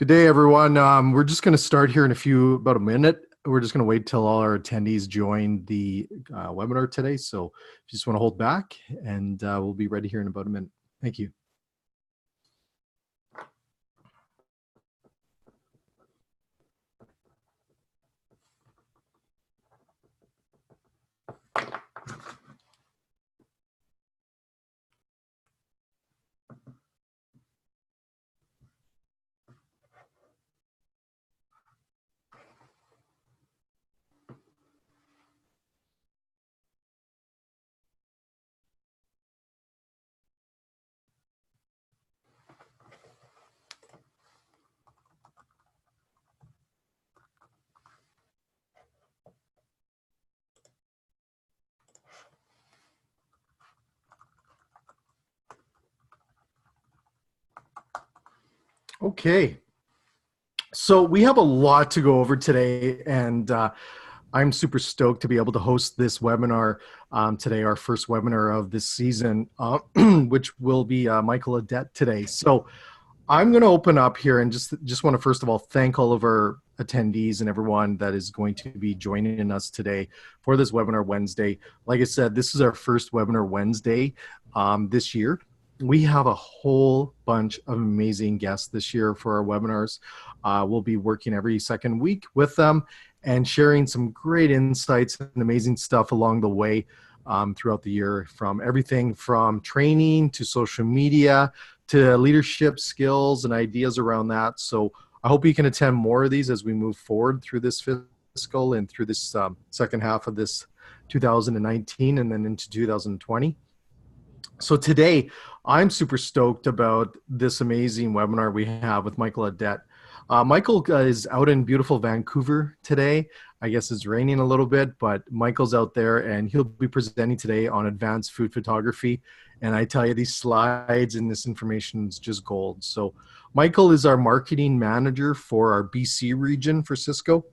Good day, everyone. We're just going to start here in about a minute. We're just going to wait till all our attendees join the webinar today. So if you just want to hold back, and we'll be ready here in about a minute. Thank you. Okay. So we have a lot to go over today, and I'm super stoked to be able to host this webinar today, our first webinar of this season, which will be Michael Adet today. So I'm going to open up here and just want to first of all thank all of our attendees and everyone that is going to be joining us today for this webinar Wednesday. Like I said, this is our first webinar Wednesday this year. We have a whole bunch of amazing guests this year for our webinars. We'll be working every second week with them and sharing some great insights and amazing stuff along the way throughout the year, from everything from training to social media to leadership skills and ideas around that. So I hope you can attend more of these as we move forward through this fiscal and through this second half of this 2019 and then into 2020. So today, I'm super stoked about this amazing webinar we have with Michael Adet. Michael is out in beautiful Vancouver today. I guess it's raining a little bit, but Michael's out there and he'll be presenting today on advanced food photography. And I tell you, these slides and this information is just gold. So Michael is our marketing manager for our BC region for Cisco.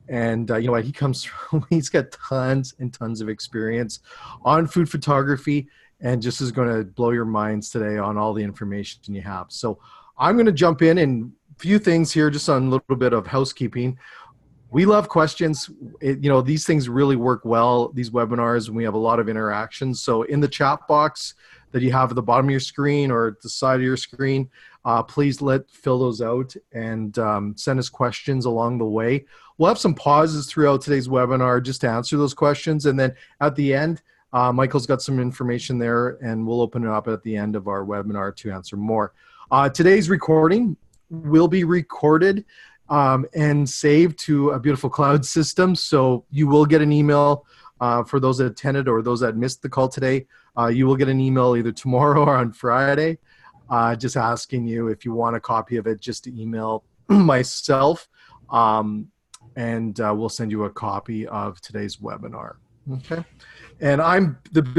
And you know what, he comes through, he's got tons and tons of experience on food photography, and just is going to blow your minds today on all the information you have. So I'm going to jump in and a few things here just on a little bit of housekeeping. We love questions. These things really work well, these webinars, and we have a lot of interactions. So in the chat box that you have at the bottom of your screen or at the side of your screen, please fill those out and send us questions along the way. We'll have some pauses throughout today's webinar just to answer those questions. And then at the end, Michael's got some information there, and we'll open it up at the end of our webinar to answer more. Today's recording will be recorded and saved to a beautiful cloud system. So you will get an email for those that attended or those that missed the call today. You will get an email either tomorrow or on Friday just asking you if you want a copy of it, just to email myself, and we'll send you a copy of today's webinar. Okay. And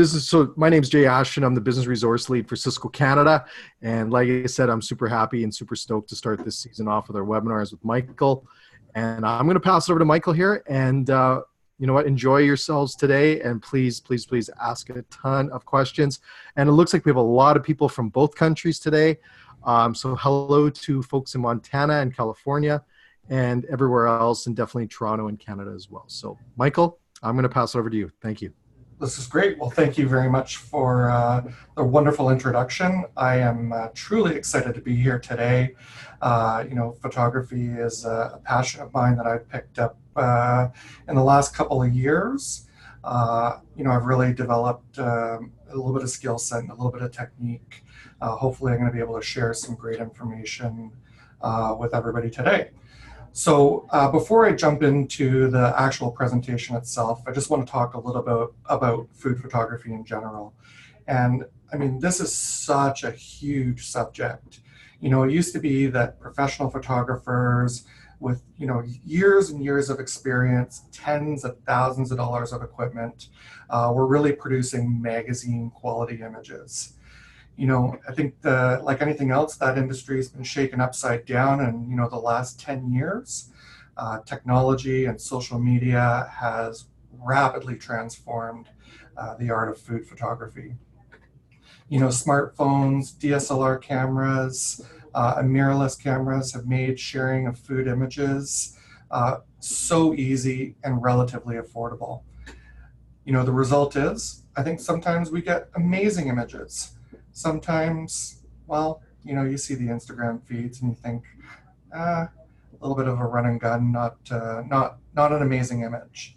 so my name's Jay Ashton. I'm the business resource lead for Cisco Canada. And like I said, I'm super happy and super stoked to start this season off with our webinars with Michael. And I'm going to pass it over to Michael here. And you know what? Enjoy yourselves today. And please, please, please ask a ton of questions. And it looks like we have a lot of people from both countries today. So hello to folks in Montana and California and everywhere else, and definitely Toronto and Canada as well. So Michael, I'm going to pass it over to you. Thank you. This is great. Well, thank you very much for the wonderful introduction. I am truly excited to be here today. Photography is a passion of mine that I've picked up in the last couple of years. I've really developed a little bit of skill set and a little bit of technique. Hopefully, I'm going to be able to share some great information with everybody today. So before I jump into the actual presentation itself, I just want to talk a little bit about food photography in general. And I mean, this is such a huge subject. It used to be that professional photographers with, years and years of experience, tens of thousands of dollars of equipment, were really producing magazine quality images. I think like anything else, that industry has been shaken upside down in, the last 10 years. Technology and social media has rapidly transformed the art of food photography. Smartphones, DSLR cameras, And mirrorless cameras have made sharing of food images so easy and relatively affordable. The result is, I think sometimes we get amazing images. Sometimes, well, you see the Instagram feeds and you think, a little bit of a run and gun, not an amazing image.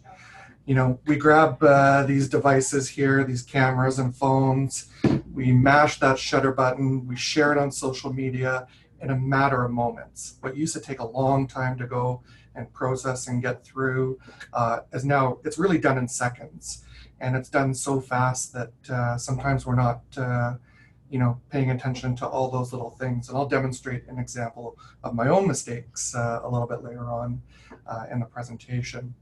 We grab these devices here, these cameras and phones, we mash that shutter button, we share it on social media in a matter of moments. What used to take a long time to go and process and get through is now, it's really done in seconds. And it's done so fast that sometimes we're not paying attention to all those little things. And I'll demonstrate an example of my own mistakes a little bit later on in the presentation.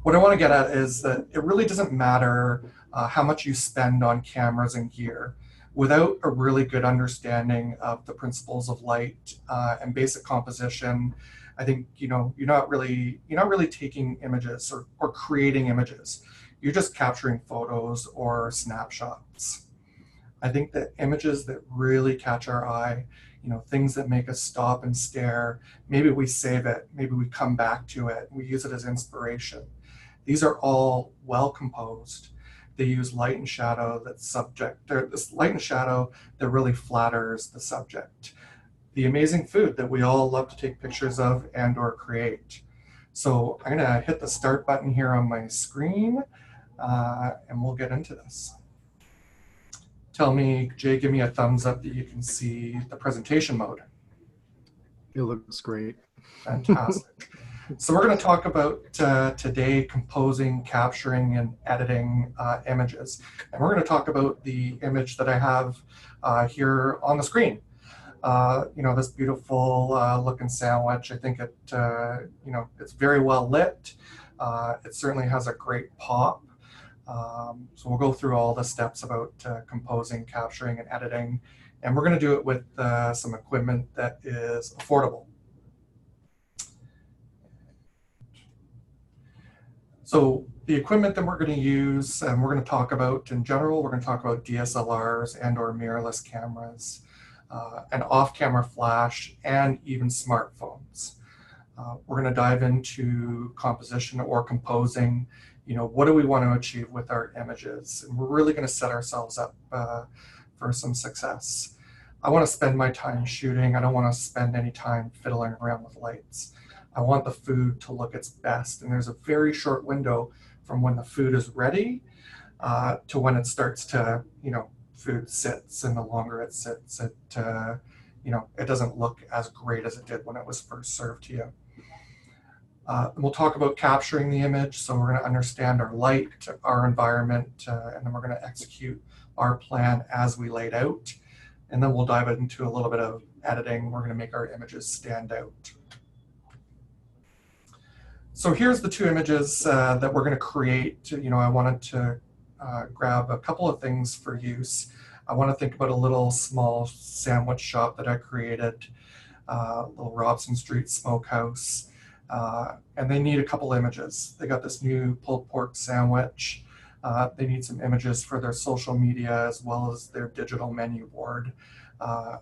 What I want to get at is that it really doesn't matter how much you spend on cameras and gear. Without a really good understanding of the principles of light and basic composition, I think you're not really taking images or creating images. You're just capturing photos or snapshots. I think that images that really catch our eye, things that make us stop and stare, maybe we save it, maybe we come back to it, we use it as inspiration. These are all well composed. They use light and shadow this light and shadow that really flatters the subject. The amazing food that we all love to take pictures of and or create. So I'm gonna hit the start button here on my screen and we'll get into this. Tell me, Jay, give me a thumbs up that you can see the presentation mode. It looks great. Fantastic. So we're going to talk about today composing, capturing, and editing images. And we're going to talk about the image that I have here on the screen. This beautiful looking sandwich. I think it's very well lit. It certainly has a great pop. So we'll go through all the steps about composing, capturing, and editing. And we're going to do it with some equipment that is affordable. So the equipment that we're going to use, and we're going to talk about in general, we're going to talk about DSLRs and or mirrorless cameras, and off-camera flash, and even smartphones. We're going to dive into composition or composing. What do we want to achieve with our images? And we're really going to set ourselves up for some success. I want to spend my time shooting. I don't want to spend any time fiddling around with lights. I want the food to look its best. And there's a very short window from when the food is ready to when it starts to, food sits, and the longer it sits, it doesn't look as great as it did when it was first served to you. We'll talk about capturing the image. So we're going to understand our light, our environment, and then we're going to execute our plan as we laid out. And then we'll dive into a little bit of editing. We're going to make our images stand out. So here's the two images that we're going to create. I wanted to grab a couple of things for use. I want to think about a little small sandwich shop that I created, little Robson Street Smokehouse, and they need a couple images. They got this new pulled pork sandwich. They need some images for their social media as well as their digital menu board.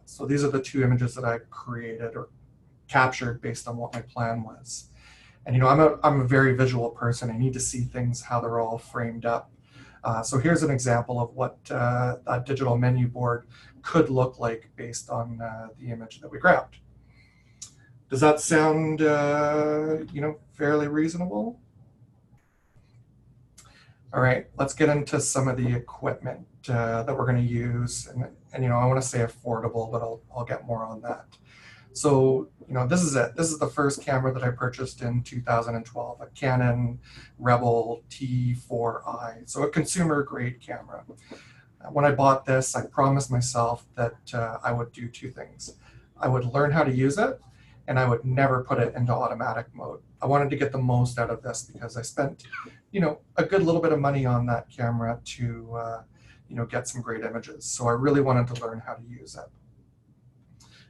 So these are the two images that I created or captured based on what my plan was. And I'm a very visual person. I need to see things, how they're all framed up. So here's an example of what a digital menu board could look like based on the image that we grabbed. Does that sound, fairly reasonable? All right, let's get into some of the equipment that we're going to use. And I want to say affordable, but I'll get more on that. So, this is it. This is the first camera that I purchased in 2012, a Canon Rebel T4i, so a consumer grade camera. When I bought this, I promised myself that I would do two things. I would learn how to use it, and I would never put it into automatic mode. I wanted to get the most out of this because I spent, a good little bit of money on that camera to, get some great images. So I really wanted to learn how to use it.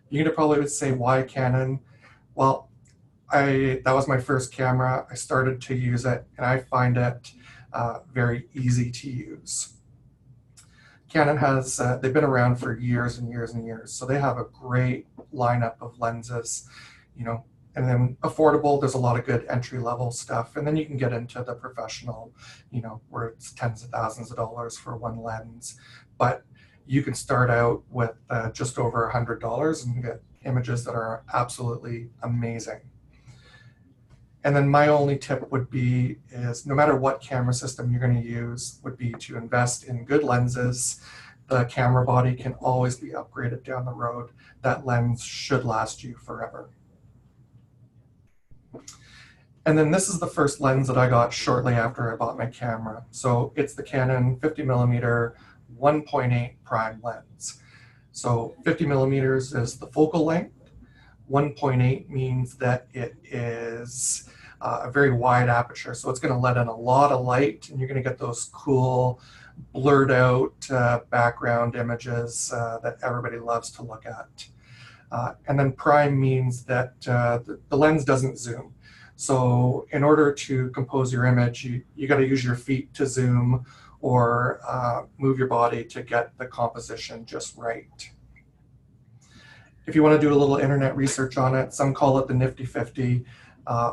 You're gonna probably say, why Canon? Well, that was my first camera. I started to use it, and I find it very easy to use. Canon has, they've been around for years and years and years. So they have a great lineup of lenses, you know, and then affordable. There's a lot of good entry level stuff. And then you can get into the professional, you know, where it's tens of thousands of dollars for one lens. But you can start out with just over $100 and get images that are absolutely amazing. And then my only tip would be is no matter what camera system you're going to use would be to invest in good lenses. The camera body can always be upgraded down the road. That lens should last you forever. And then this is the first lens that I got shortly after I bought my camera. So it's the Canon 50mm 1.8 prime lens. So 50 millimeters is the focal length. 1.8 means that it is a very wide aperture. So it's going to let in a lot of light, and you're going to get those cool, blurred out background images that everybody loves to look at. And then prime means that the lens doesn't zoom. So in order to compose your image, you got to use your feet to zoom or move your body to get the composition just right. If you want to do a little internet research on it, some call it the Nifty 50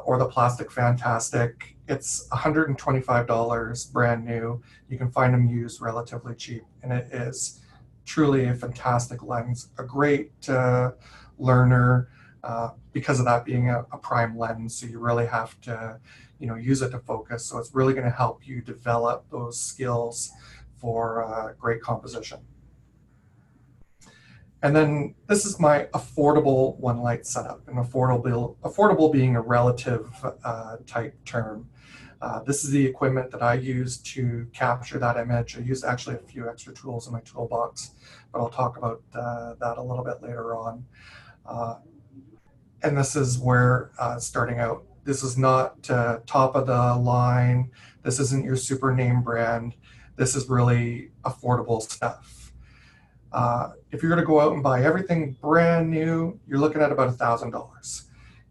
or the Plastic Fantastic. It's $125 brand new. You can find them used relatively cheap, and it is truly a fantastic lens, a great learner because of that being a prime lens. So you really have to, you know, use it to focus. So it's really going to help you develop those skills for great composition. And then this is my affordable one light setup, and affordable being a relative type term. This is the equipment that I use to capture that image. I use actually a few extra tools in my toolbox, but I'll talk about that a little bit later on. And this is where starting out, this is not top of the line. This isn't your super name brand. This is really affordable stuff. If you're going to go out and buy everything brand new, you're looking at about $1,000.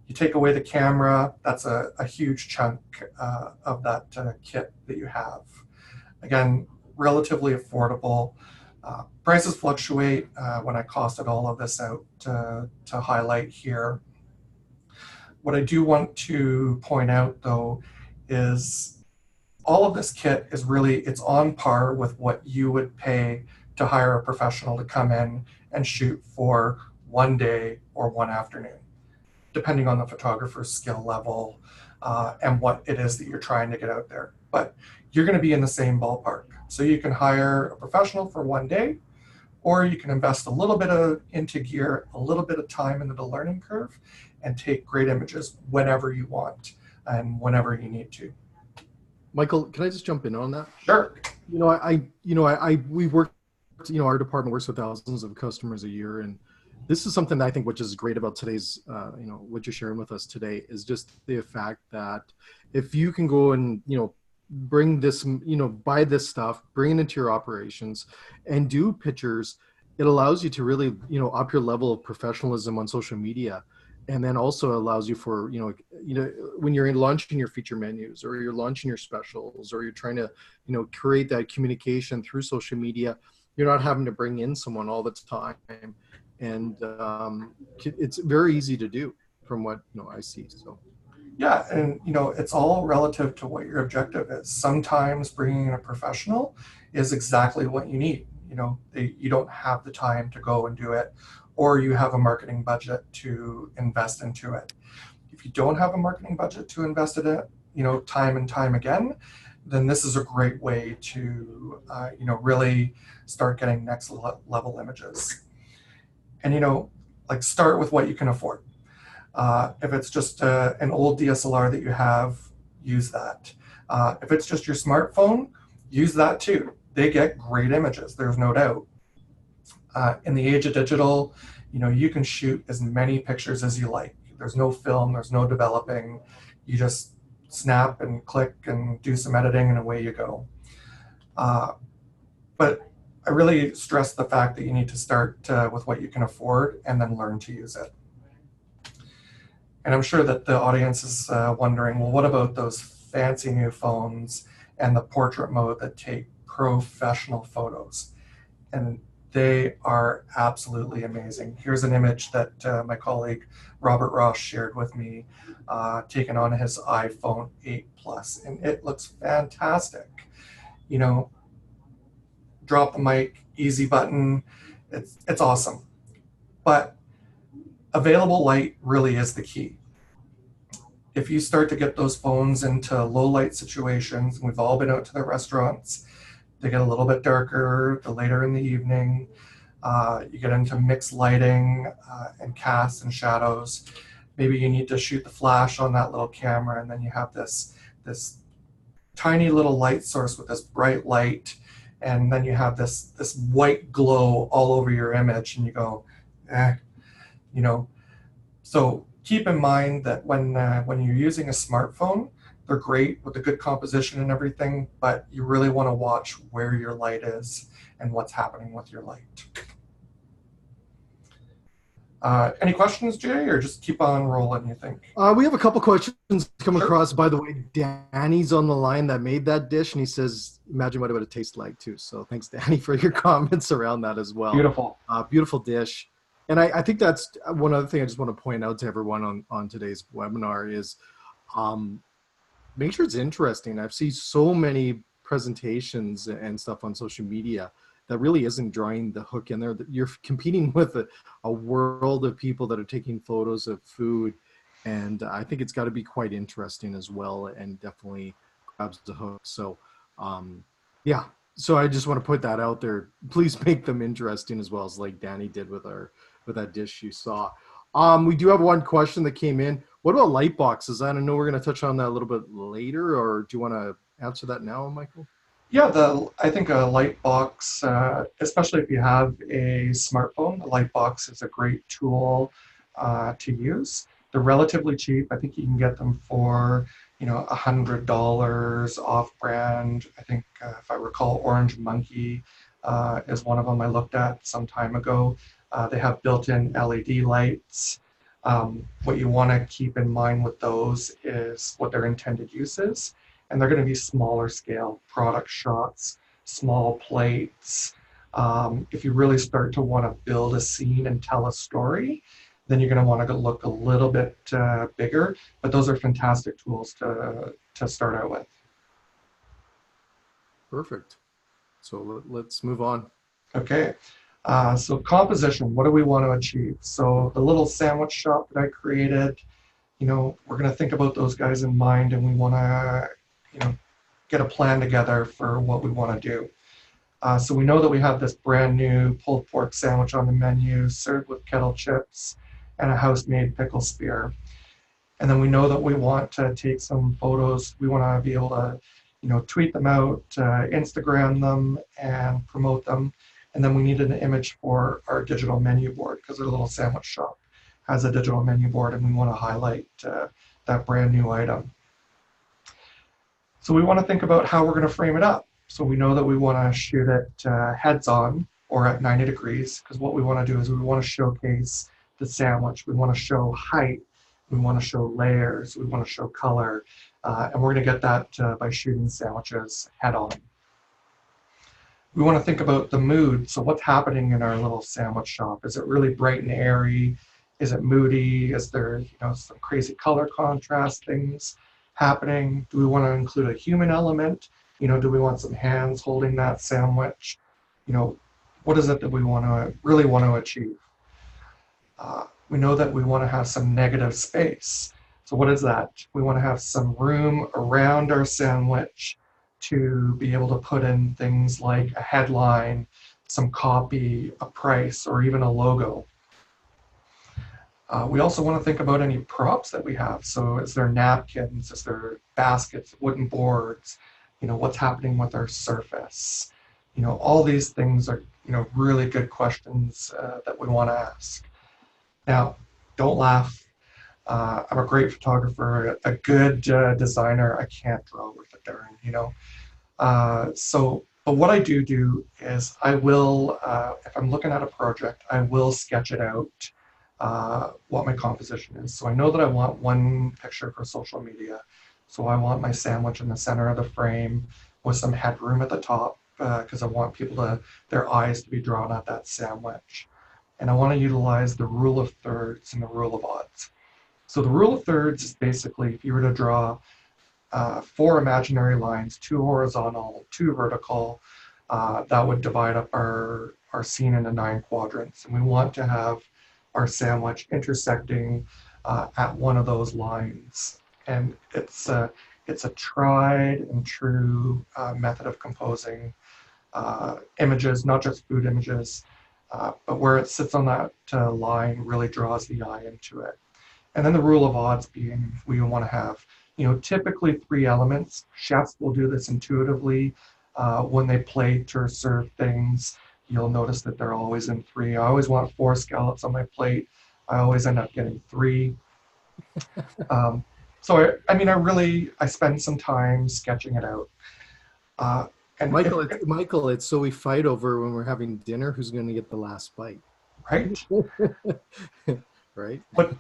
You take away the camera, that's a huge chunk of that kit that you have. Again, relatively affordable. Prices fluctuate when I costed all of this out to highlight here. What I do want to point out though is all of this kit is really, it's on par with what you would pay to hire a professional to come in and shoot for one day or one afternoon, depending on the photographer's skill level and what it is that you're trying to get out there. But you're going to be in the same ballpark. So you can hire a professional for one day, or you can invest a little bit into gear, a little bit of time into the learning curve, and take great images whenever you want and whenever you need to. Michael, can I just jump in on that? Sure. We work, our department works with thousands of customers a year, and this is something that I think which is great about today's, what you're sharing with us today is just the fact that if you can go and, bring this, buy this stuff, bring it into your operations and do pictures, it allows you to really, up your level of professionalism on social media. And then also allows you for, when you're launching your feature menus or you're launching your specials or you're trying to, create that communication through social media, you're not having to bring in someone all the time. And it's very easy to do from what, I see. So. Yeah, and it's all relative to what your objective is. Sometimes bringing in a professional is exactly what you need. You don't have the time to go and do it, or you have a marketing budget to invest into it. If you don't have a marketing budget to invest in it, time and time again, then this is a great way to, really start getting next level images. And, start with what you can afford. If it's just an old DSLR that you have, use that. If it's just your smartphone, use that too. They get great images, there's no doubt. In the age of digital, you can shoot as many pictures as you like. There's no film, there's no developing. You just snap and click and do some editing and away you go. But I really stress the fact that you need to start with what you can afford and then learn to use it. And I'm sure that the audience is wondering, well, what about those fancy new phones and the portrait mode that take professional photos? and they are absolutely amazing. Here's an image that my colleague Robert Ross shared with me, taken on his iPhone 8 Plus, and it looks fantastic. You know, drop the mic, easy button, it's awesome. But available light really is the key. If you start to get those phones into low light situations, and we've all been out to the restaurants, they get a little bit darker the later in the evening. You get into mixed lighting and casts and shadows. Maybe you need to shoot the flash on that little camera, and then you have this tiny little light source with this bright light, and then you have this white glow all over your image, and you go, eh, you know. So keep in mind that when you're using a smartphone, they're great with a good composition and everything, but you really want to watch where your light is and what's happening with your light. Any questions, Jay, or just keep on rolling, you think? We have a couple questions come Sure. across. By the way, Danny's on the line that made that dish, and he says, "Imagine what it would have tasted like too." So thanks, Danny, for your comments around that as well. Beautiful. Beautiful dish, and I think that's one other thing I just want to point out to everyone on today's webinar is um, make sure it's interesting. I've seen so many presentations and stuff on social media that really isn't drawing the hook in there. You're competing with a world of people that are taking photos of food, and I think it's got to be quite interesting as well, and definitely grabs the hook. So yeah, so I just want to put that out there. Please make them interesting as well, as like Danny did with that dish you saw. We do have one question that came in. What about light boxes? I don't know. We're going to touch on that a little bit later, or do you want to answer that now, Michael? Yeah, I think a light box, especially if you have a smartphone, a light box is a great tool to use. They're relatively cheap. I think you can get them for $100 off brand. I think if I recall, Orange Monkey is one of them I looked at some time ago. They have built-in LED lights. What you want to keep in mind with those is what their intended use is, and they're going to be smaller scale product shots, small plates. If you really start to want to build a scene and tell a story, then you're going to want to look a little bit bigger, but those are fantastic tools to start out with. Perfect. So let's move on. Okay, so composition, what do we want to achieve? So the little sandwich shop that I created, we're going to think about those guys in mind, and we want to, get a plan together for what we want to do. So we know that we have this brand new pulled pork sandwich on the menu, served with kettle chips and a house-made pickle spear. And then we know that we want to take some photos. We want to be able to, tweet them out, Instagram them, and promote them. And then we need an image for our digital menu board, because our little sandwich shop has a digital menu board, and we want to highlight that brand new item. So we want to think about how we're going to frame it up. So we know that we want to shoot it heads on or at 90 degrees, because what we want to do is we want to showcase the sandwich. We want to show height. We want to show layers. We want to show color. And we're going to get that by shooting sandwiches head on. We want to think about the mood. So what's happening in our little sandwich shop? Is it really bright and airy? Is it moody? Is there some crazy color contrast things happening? Do we want to include a human element? Do we want some hands holding that sandwich? What is it that we really want to achieve? We know that we want to have some negative space. So what is that? We want to have some room around our sandwich to be able to put in things like a headline, some copy, a price, or even a logo. We also want to think about any props that we have. So is there napkins? Is there baskets, wooden boards? What's happening with our surface? All these things are, really good questions that we want to ask. Now, don't laugh. I'm a great photographer, a good designer. I can't draw worth a darn, but what I do is I will, if I'm looking at a project, I will sketch it out, what my composition is. So I know that I want one picture for social media. So I want my sandwich in the center of the frame with some headroom at the top. because I want their eyes to be drawn at that sandwich. And I want to utilize the rule of thirds and the rule of odds. So the rule of thirds is basically if you were to draw four imaginary lines, two horizontal, two vertical, that would divide up our scene into 9 quadrants. And we want to have our sandwich intersecting at one of those lines. And it's a tried and true method of composing images, not just food images, but where it sits on that line really draws the eye into it. And then the rule of odds being we want to have, typically 3 elements. Chefs will do this intuitively when they plate or serve things. You'll notice that they're always in 3. I always want 4 scallops on my plate. I always end up getting 3. So I spend some time sketching it out. And Michael, it's so we fight over when we're having dinner who's going to get the last bite. Right. Right. But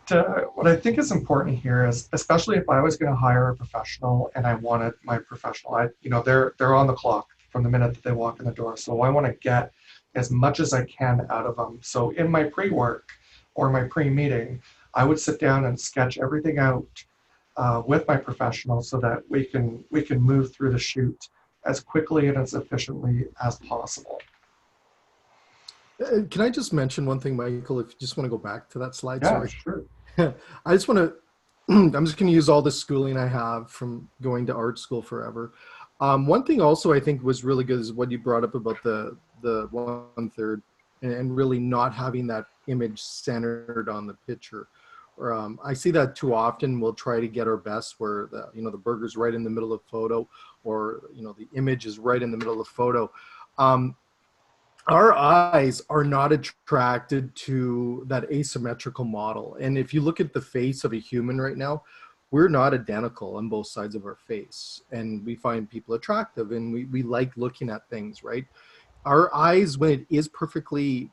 what I think is important here is, especially if I was going to hire a professional and I wanted my professional, they're on the clock from the minute that they walk in the door. So I want to get as much as I can out of them. So in my pre-work or my pre-meeting, I would sit down and sketch everything out with my professional so that we can move through the shoot as quickly and as efficiently as possible. Can I just mention one thing, Michael, if you just want to go back to that slide? Yeah, Sorry. sure. I just want to, I'm just going to use all the schooling I have from going to art school forever. One thing also I think was really good is what you brought up about the 1/3 and really not having that image centered on the picture. I see that too often. We'll try to get our best where the burger's right in the middle of the photo, or the image is right in the middle of the photo. Our eyes are not attracted to that asymmetrical model. And if you look at the face of a human right now, we're not identical on both sides of our face. And we find people attractive and we like looking at things, right? Our eyes, when it is perfectly,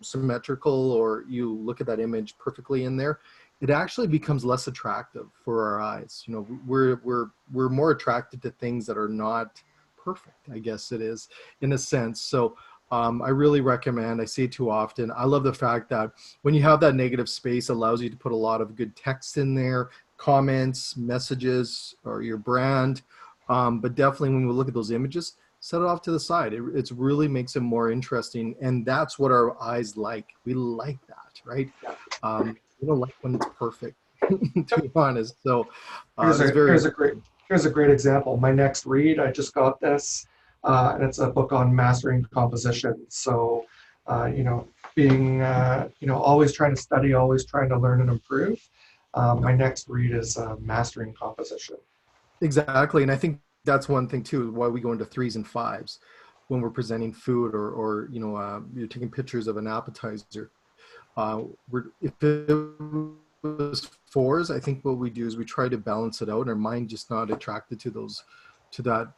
symmetrical, or you look at that image perfectly in there, it actually becomes less attractive for our eyes. We're more attracted to things that are not perfect, I guess it is, in a sense. So I really recommend, I see it too often. I love the fact that when you have that negative space, it allows you to put a lot of good text in there, comments, messages, or your brand. But definitely when we look at those images, set it off to the side. It really makes it more interesting. And that's what our eyes like. We like that, right? We don't like when it's perfect, to be honest. So here's a great example. My next read, I just got this, and it's a book on mastering composition. So, being always trying to study, always trying to learn and improve. My next read is mastering composition. Exactly, and I think that's one thing too, why we go into 3s and 5s when we're presenting food, or you're taking pictures of an appetizer. If it was 4s, I think what we do is we try to balance it out. Our mind just not attracted to that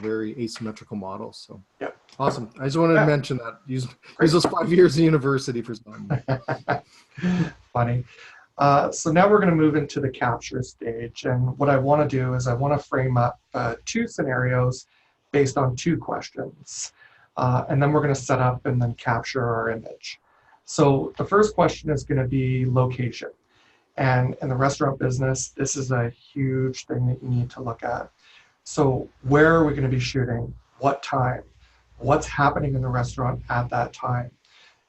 very asymmetrical model. So yeah, awesome. I just wanted to mention that. Use those 5 years in university for something. Funny. So now we're going to move into the capture stage. And what I want to do is I want to frame up 2 scenarios based on 2 questions. And then we're going to set up and then capture our image. So the first question is going to be location. And in the restaurant business, this is a huge thing that you need to look at. So where are we going to be shooting? What time? What's happening in the restaurant at that time?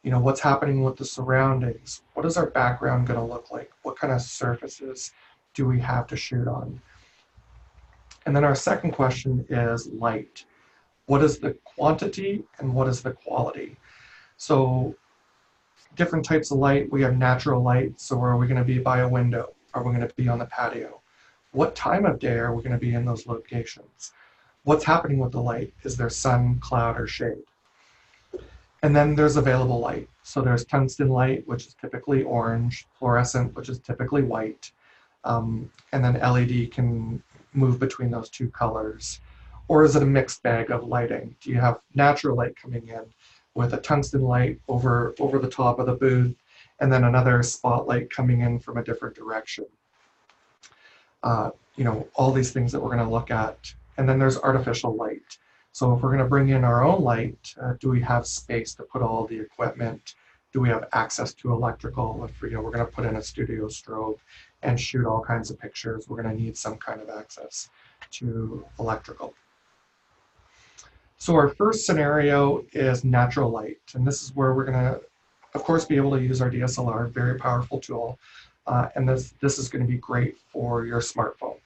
What's happening with the surroundings? What is our background going to look like? What kind of surfaces do we have to shoot on? And then our second question is light. What is the quantity and what is the quality? So different types of light. We have natural light. So are we going to be by a window? Are we going to be on the patio? What time of day are we going to be in those locations? What's happening with the light? Is there sun, cloud, or shade? And then there's available light. So there's tungsten light, which is typically orange, fluorescent, which is typically white. And then LED can move between those 2 colors. Or is it a mixed bag of lighting? Do you have natural light coming in with a tungsten light over the top of the booth, and then another spotlight coming in from a different direction? All these things that we're going to look at. And then there's artificial light. So if we're going to bring in our own light, do we have space to put all the equipment? Do we have access to electrical? If we're going to put in a studio strobe and shoot all kinds of pictures, we're going to need some kind of access to electrical. So our first scenario is natural light, and this is where we're going to, of course, be able to use our DSLR, very powerful tool, and this is going to be great for your smartphone.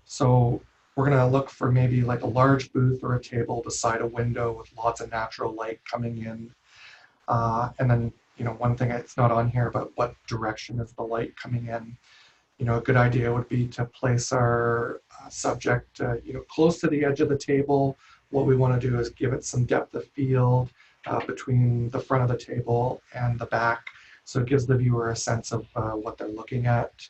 So we're going to look for maybe like a large booth or a table beside a window with lots of natural light coming in. And then, one thing it's not on here, but what direction is the light coming in? A good idea would be to place our subject, close to the edge of the table. What we want to do is give it some depth of field between the front of the table and the back, so it gives the viewer a sense of what they're looking at.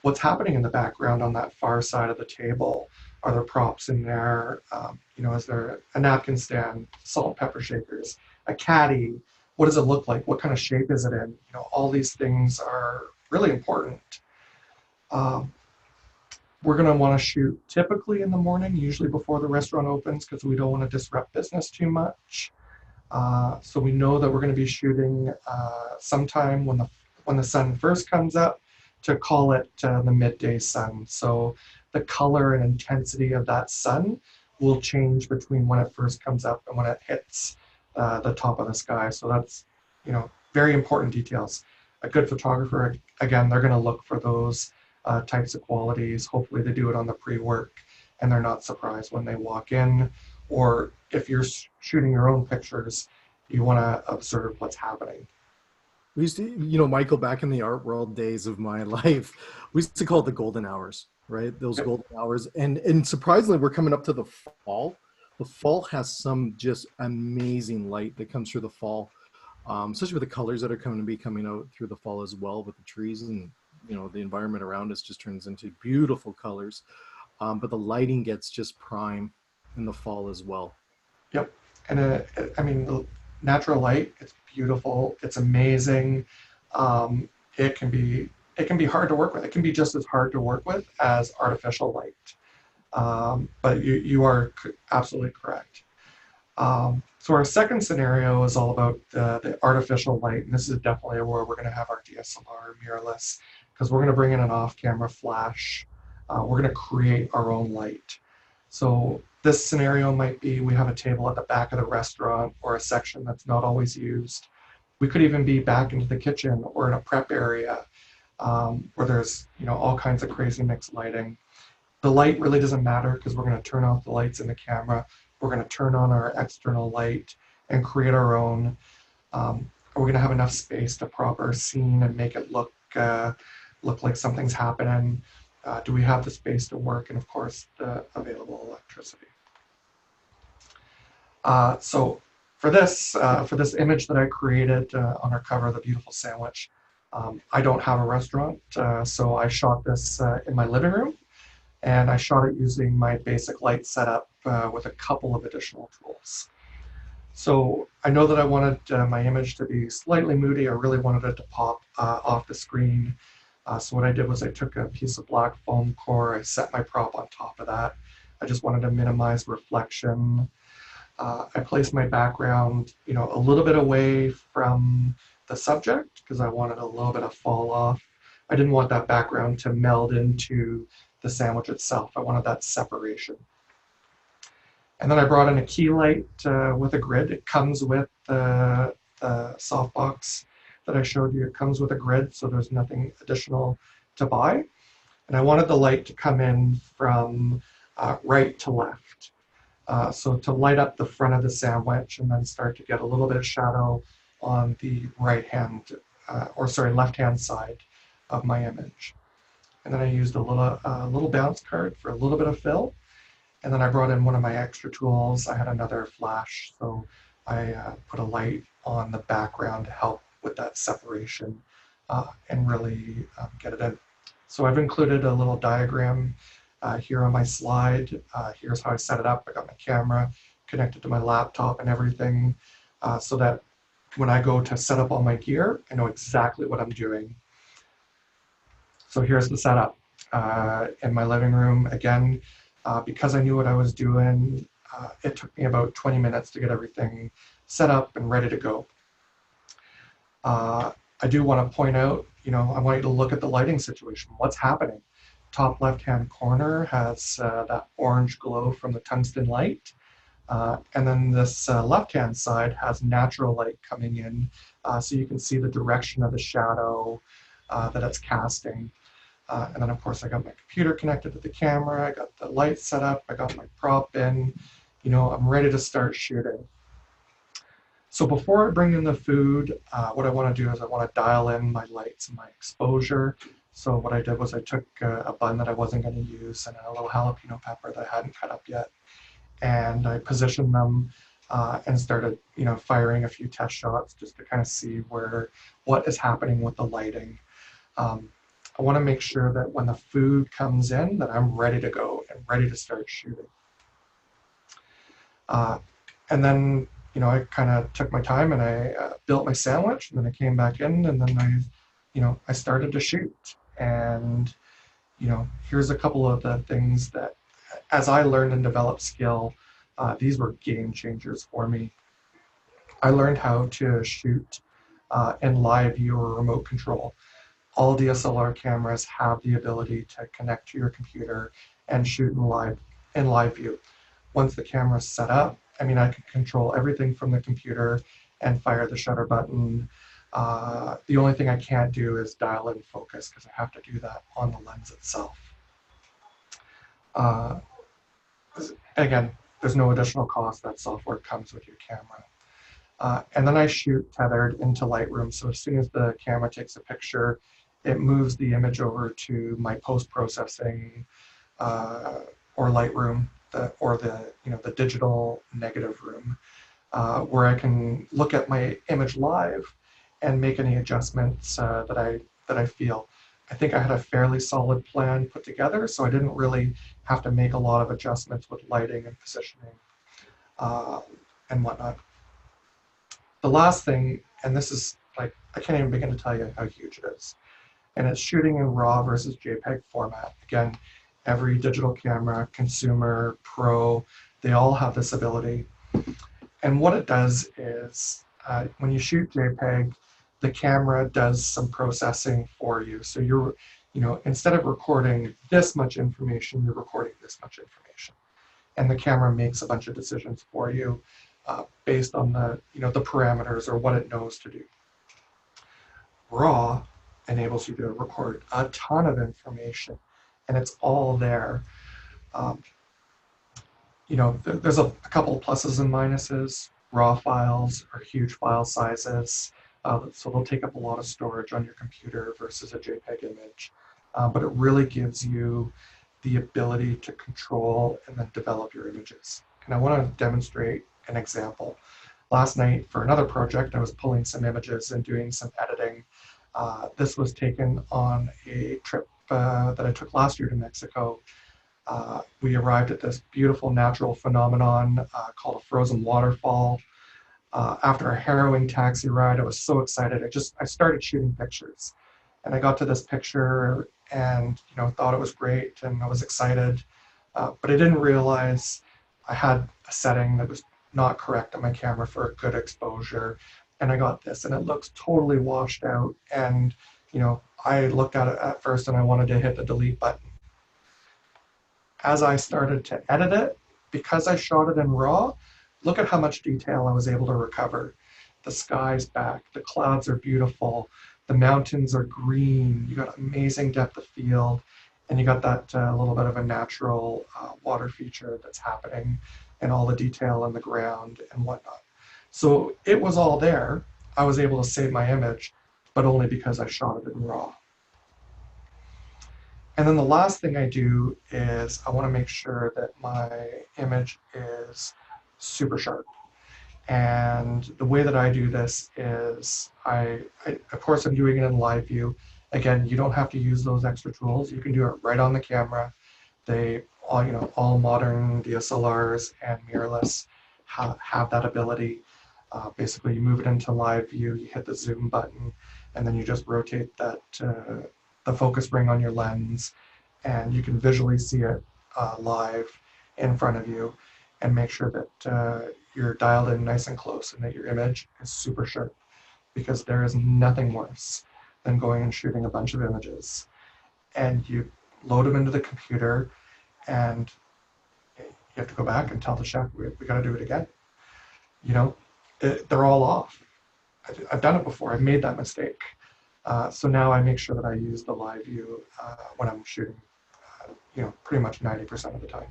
What's happening in the background on that far side of the table? Are there props in there? Is there a napkin stand, salt and pepper shakers, a caddy? What does it look like? What kind of shape is it in? All these things are really important. We're going to want to shoot typically in the morning, usually before the restaurant opens, because we don't want to disrupt business too much. So we know that we're going to be shooting sometime when the sun first comes up, to call it the midday sun. So the color and intensity of that sun will change between when it first comes up and when it hits the top of the sky. So that's, very important details. A good photographer, again, they're going to look for those types of qualities. Hopefully they do it on the pre-work and they're not surprised when they walk in. Or if you're shooting your own pictures, you want to observe what's happening. We used to, Michael, back in the art world days of my life, we used to call it the golden hours, right? Those Yep. golden hours. And surprisingly, we're coming up to the fall. The fall has some just amazing light that comes through the fall, especially with the colors that are coming out through the fall as well, with the trees and, the environment around us just turns into beautiful colors. But the lighting gets just prime in the fall as well. Yep. And the natural light, it's beautiful. It's amazing. It can be hard to work with. It can be just as hard to work with as artificial light. But you are absolutely correct. So our second scenario is all about the artificial light, and this is definitely where we're going to have our DSLR mirrorless, because we're going to bring in an off-camera flash. We're going to create our own light. So this scenario might be we have a table at the back of the restaurant or a section that's not always used. We could even be back into the kitchen or in a prep area where there's all kinds of crazy mixed lighting. The light really doesn't matter because we're going to turn off the lights in the camera. We're going to turn on our external light and create our own. Are we going to have enough space to prop our scene and make it look like something's happening? Do we have the space to work? And of course, the available electricity. So for this image that I created on our cover, the beautiful sandwich, I don't have a restaurant, so I shot this in my living room, and I shot it using my basic light setup with a couple of additional tools. So I know that I wanted my image to be slightly moody. I really wanted it to pop off the screen. So what I did was I took a piece of black foam core, I set my prop on top of that. I just wanted to minimize reflection. I placed my background, a little bit away from the subject because I wanted a little bit of fall off. I didn't want that background to meld into the sandwich itself. I wanted that separation. And then I brought in a key light with a grid. It comes with the softbox that I showed you. It comes with a grid, so there's nothing additional to buy. And I wanted the light to come in from right to left. So to light up the front of the sandwich and then start to get a little bit of shadow on the left-hand side of my image. And then I used a little bounce card for a little bit of fill. And then I brought in one of my extra tools. I had another flash, so I put a light on the background to help with that separation and really get it in. So I've included a little diagram here on my slide. Here's how I set it up. I got my camera connected to my laptop and everything so that when I go to set up all my gear, I know exactly what I'm doing. So here's the setup in my living room. Again, because I knew what I was doing, it took me about 20 minutes to get everything set up and ready to go. I do want to point out, I want you to look at the lighting situation. What's happening? Top left-hand corner has that orange glow from the tungsten light. And then this left-hand side has natural light coming in, so you can see the direction of the shadow that it's casting. And then, of course, I got my computer connected to the camera. I got the light set up. I got my prop in. I'm ready to start shooting. So before I bring in the food, what I want to do is I want to dial in my lights and my exposure. So what I did was I took a bun that I wasn't going to use and a little jalapeno pepper that I hadn't cut up yet, and I positioned them and started, firing a few test shots just to kind of see what is happening with the lighting. I want to make sure that when the food comes in, that I'm ready to go and ready to start shooting. And then, I kind of took my time and I built my sandwich, and then I came back in, and then I started to shoot. And, here's a couple of the things that, as I learned and developed skill, these were game changers for me. I learned how to shoot in live view or remote control. All DSLR cameras have the ability to connect to your computer and shoot in live view. Once the camera's set up, I can control everything from the computer and fire the shutter button. The only thing I can't do is dial in focus, because I have to do that on the lens itself. Again, there's no additional cost. That software comes with your camera. And then I shoot tethered into Lightroom. So as soon as the camera takes a picture, it moves the image over to my post-processing or Lightroom, or the digital negative room, where I can look at my image live and make any adjustments that I feel. I think I had a fairly solid plan put together, so I didn't really have to make a lot of adjustments with lighting and positioning and whatnot. The last thing, and this is I can't even begin to tell you how huge it is, and it's shooting in RAW versus JPEG format. Again, every digital camera, consumer, pro, they all have this ability. And what it does is when you shoot JPEG, the camera does some processing for you. So you're, instead of recording this much information, you're recording this much information. And the camera makes a bunch of decisions for you based on the parameters or what it knows to do. RAW enables you to record a ton of information, and it's all there. There's a couple of pluses and minuses. RAW files are huge file sizes, so they'll take up a lot of storage on your computer versus a JPEG image. But it really gives you the ability to control and then develop your images. And I want to demonstrate an example. Last night for another project, I was pulling some images and doing some editing. This was taken on a trip that I took last year to Mexico. We arrived at this beautiful natural phenomenon called a frozen waterfall. After a harrowing taxi ride, I was so excited. I started shooting pictures, and I got to this picture and thought it was great, and I was excited, but I didn't realize I had a setting that was not correct on my camera for a good exposure, and I got this, and it looks totally washed out. And I looked at it at first, and I wanted to hit the delete button. As I started to edit it, because I shot it in RAW, look at how much detail I was able to recover. The sky's back, the clouds are beautiful, the mountains are green, you got amazing depth of field, and you got that little bit of a natural water feature that's happening, and all the detail in the ground and whatnot. So it was all there. I was able to save my image, but only because I shot it in RAW. And then the last thing I do is I want to make sure that my image is super sharp. And the way that I do this is of course, I'm doing it in live view. Again, you don't have to use those extra tools. You can do it right on the camera. All modern DSLRs and mirrorless have that ability. Basically, you move it into live view, you hit the zoom button, and then you just rotate that the focus ring on your lens, and you can visually see it live in front of you. and make sure that you're dialed in nice and close and that your image is super sharp, because there is nothing worse than going and shooting a bunch of images and you load them into the computer and you have to go back and tell the chef, we got to do it again. You know, they're all off. I've done it before. I've made that mistake. So now I make sure that I use the live view when I'm shooting, pretty much 90% of the time.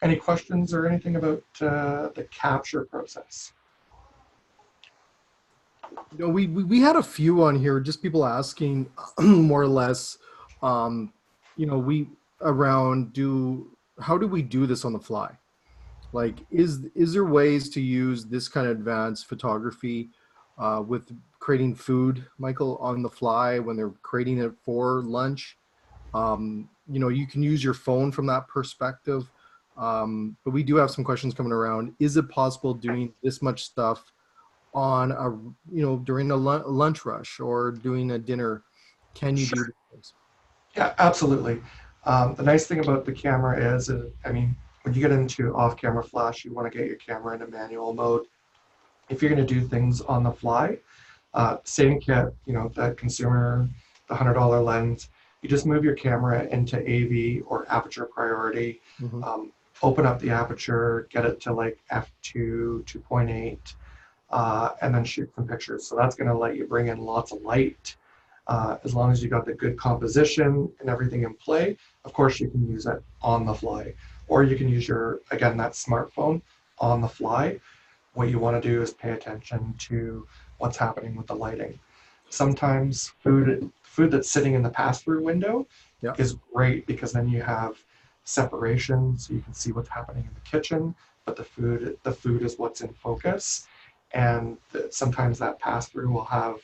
Any questions or anything about the capture process? We had a few on here, just people asking more or less, we around how do we do this on the fly? Like, is there ways to use this kind of advanced photography with creating food, Michael, on the fly when they're creating it for lunch? You can use your phone from that perspective. But we do have some questions coming around. Is it possible doing this much stuff on during a lunch rush or doing a dinner? Can you do Sure. this? Yeah, absolutely. The nice thing about the camera is, I mean, when you get into off-camera flash, you want to get your camera into manual mode. If you're going to do things on the fly, same kit, that consumer, the $100 lens, you just move your camera into AV or aperture priority, Mm-hmm. open up the aperture, get it to like f2, 2.8, and then shoot some pictures. So that's going to let you bring in lots of light. As long as you got the good composition and everything in play, of course you can use it on the fly. Or you can use again, that smartphone on the fly. What you want to do is pay attention to what's happening with the lighting. Sometimes food that's sitting in the pass-through window Yeah, is great, because then you have separation so you can see what's happening in the kitchen, but the food is what's in focus. And sometimes that pass-through will have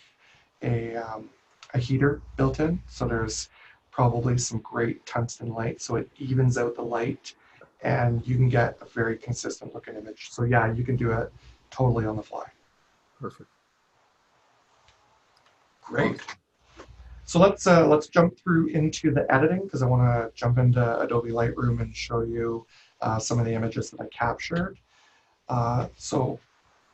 a, um, a heater built in, so there's probably some great tungsten light, so it evens out the light and you can get a very consistent looking image. So yeah, you can do it totally on the fly. perfect. Great. Awesome. So let's jump through into the editing, because I want to jump into Adobe Lightroom and show you some of the images that I captured. So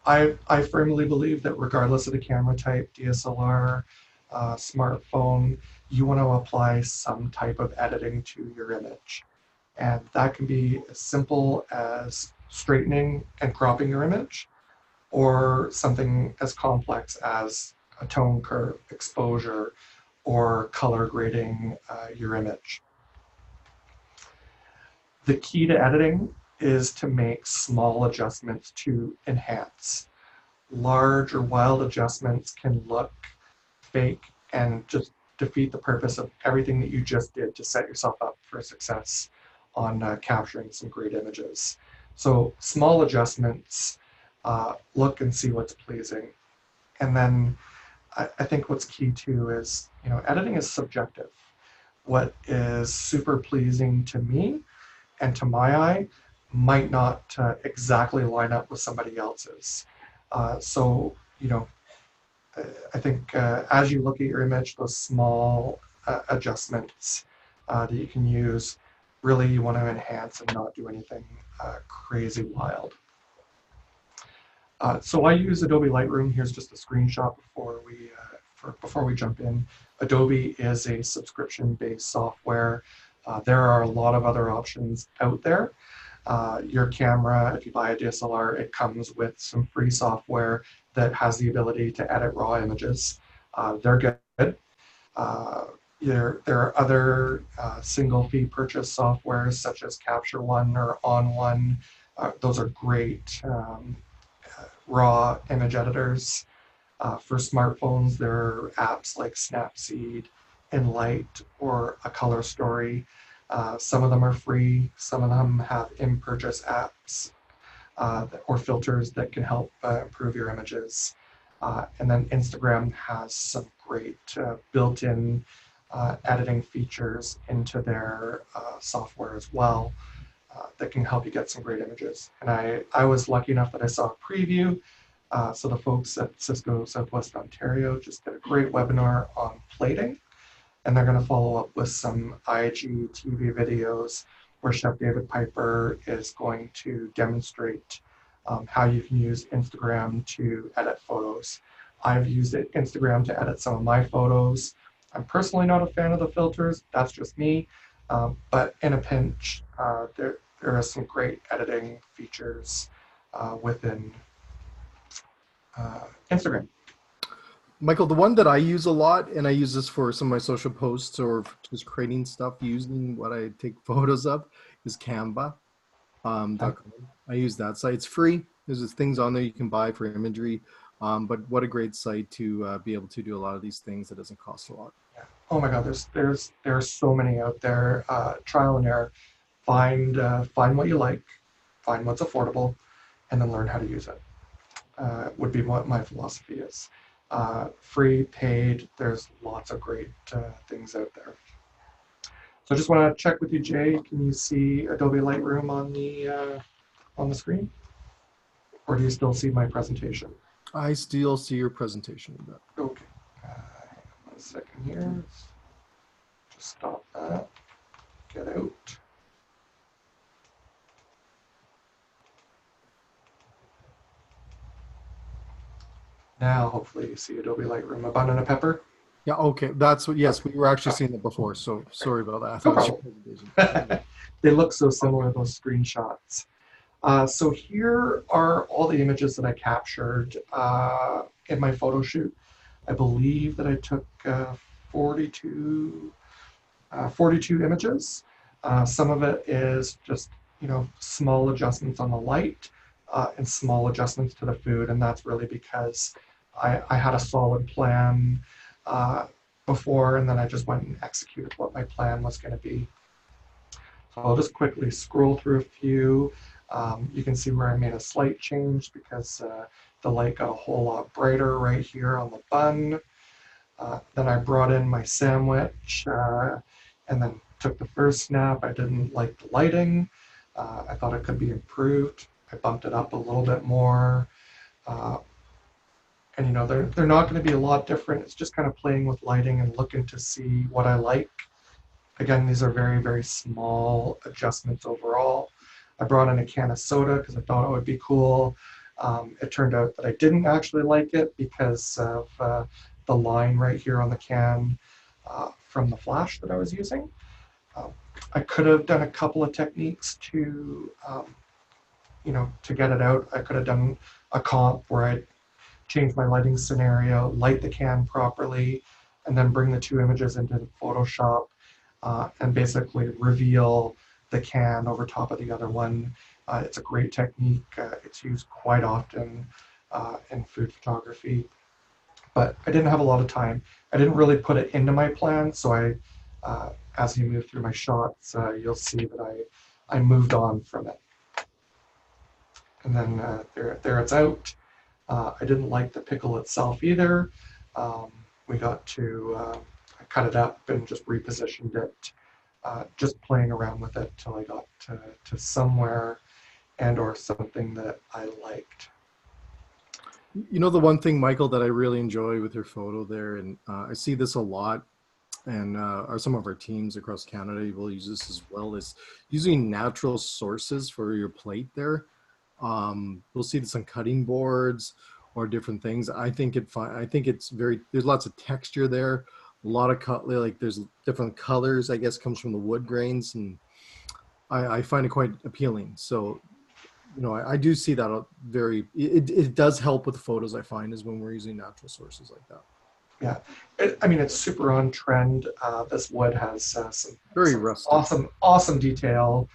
I firmly believe that regardless of the camera type, DSLR, smartphone, you want to apply some type of editing to your image. And that can be as simple as straightening and cropping your image, or something as complex as a tone curve, exposure, or color grading your image. The key to editing is to make small adjustments to enhance. Large or wild adjustments can look fake and just defeat the purpose of everything that you just did to set yourself up for success on capturing some great images. So small adjustments, look and see what's pleasing. And then I think what's key too is, editing is subjective. What is super pleasing to me and to my eye might not exactly line up with somebody else's. So, I think as you look at your image, those small adjustments that you can use, really you want to enhance and not do anything crazy wild. So I use Adobe Lightroom. Here's just a screenshot before we jump in. Adobe is a subscription-based software. There are a lot of other options out there. Your camera, if you buy a DSLR, it comes with some free software that has the ability to edit raw images. They're good. There are other single fee purchase softwares such as Capture One or On One. Those are great raw image editors. For smartphones, there are apps like Snapseed, Enlight, or A Color Story. Some of them are free. Some of them have in-purchase apps or filters that can help improve your images. And then Instagram has some great built-in editing features into their software as well that can help you get some great images. And I was lucky enough that I saw a preview. So the folks at Cisco Southwest Ontario just did a great webinar on plating, and they're going to follow up with some IGTV videos where Chef David Piper is going to demonstrate how you can use Instagram to edit photos. I've used Instagram to edit some of my photos. I'm personally not a fan of the filters. That's just me. But in a pinch, there are some great editing features within Instagram. Michael, the one that I use a lot, and I use this for some of my social posts or just creating stuff using what I take photos of, is Canva. Okay. .com. I use that site. It's free. There's just things on there you can buy for imagery. But what a great site to be able to do a lot of these things that doesn't cost a lot. Yeah. Oh my God, there are so many out there. Trial and error. Find what you like, find what's affordable, and then learn how to use it. Would be what my philosophy is. Free, paid. There's lots of great things out there. So I just want to check with you, Jay. Can you see Adobe Lightroom on the screen, or do you still see my presentation? I still see your presentation. Okay. Hang on 1 second here. Just stop that. Get out. Now, hopefully, you see Adobe Lightroom. A bun and a pepper. Yeah, okay. That's what, yes, we were actually seeing it before. So sorry about that. I No thought it was your presentation. problem. They look so similar, those screenshots. So here are all the images that I captured in my photo shoot. I believe that I took 42, 42 images. Some of it is just, small adjustments on the light and small adjustments to the food. And that's really because I had a solid plan before, and then I just went and executed what my plan was going to be. So I'll just quickly scroll through a few. You can see where I made a slight change because the light got a whole lot brighter right here on the bun. Then I brought in my sandwich and then took the first snap. I didn't like the lighting. I thought it could be improved. I bumped it up a little bit more. And they're not going to be a lot different. It's just kind of playing with lighting and looking to see what I like. Again, these are very, very small adjustments overall. I brought in a can of soda because I thought it would be cool. It turned out that I didn't actually like it because of the line right here on the can from the flash that I was using. I could have done a couple of techniques to get it out. I could have done a comp where I change my lighting scenario, light the can properly, and then bring the two images into Photoshop and basically reveal the can over top of the other one. It's a great technique. It's used quite often in food photography, but I didn't have a lot of time. I didn't really put it into my plan, so as you move through my shots, you'll see that I moved on from it. And then there it's out. I didn't like the pickle itself either. We got to I cut it up and just repositioned it, just playing around with it till I got to somewhere and or something that I liked. The one thing, Michael, that I really enjoy with your photo there, and I see this a lot, and some of our teams across Canada will use this as well, is using natural sources for your plate there. We'll see this on cutting boards or different things. I think it's there's lots of texture there, a lot of cutlery, like there's different colors, I guess, comes from the wood grains, and I find it quite appealing. So, I do see that it does help with the photos, I find, is when we're using natural sources like that. Yeah, it's super on trend. This wood has some Very rustic. awesome detail